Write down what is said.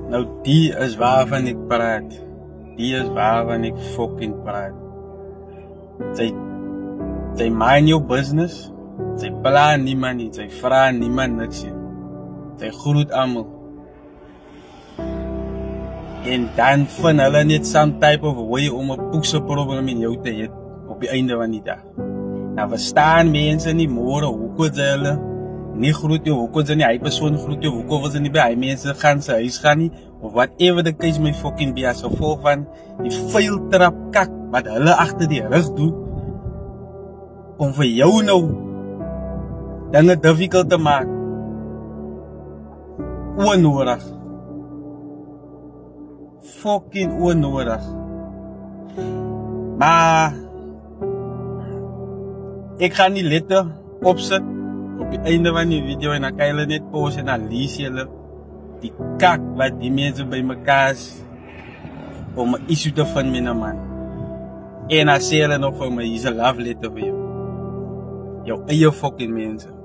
Nou die is waarvan ek praat. Die is waarvan ek fucking praat. Sy mind your business. Sy plan niemand nie. Sy vra niemand niks nie. Sy groet almal. En dan vind hulle net some type of way om 'n poekse probleem in jou te hê op die einde van die dag. Nou verstaan mense nie môre hoekom sy hulle nie groet jou, hoekom sy nie hy persoon groet jou, hoekom wil sy nie by hy mense gaan sy huis gaan nie, of whatever the case may fucking be, as gevolg van die vuil trap kak wat hulle agter die rug doen om vir jou nou dinge difficult te maak. Onnodig. Fucking onnodig. Maar ek gaan nie letter opsit op die einde van die video en dan kan julle net pause en dan lees julle die kak wat die mense by mekaar is om 'n issue te vind met 'n man. En dan sê hulle nog vir my, hier's 'n love letter vir jou. Jou eie fucking mense.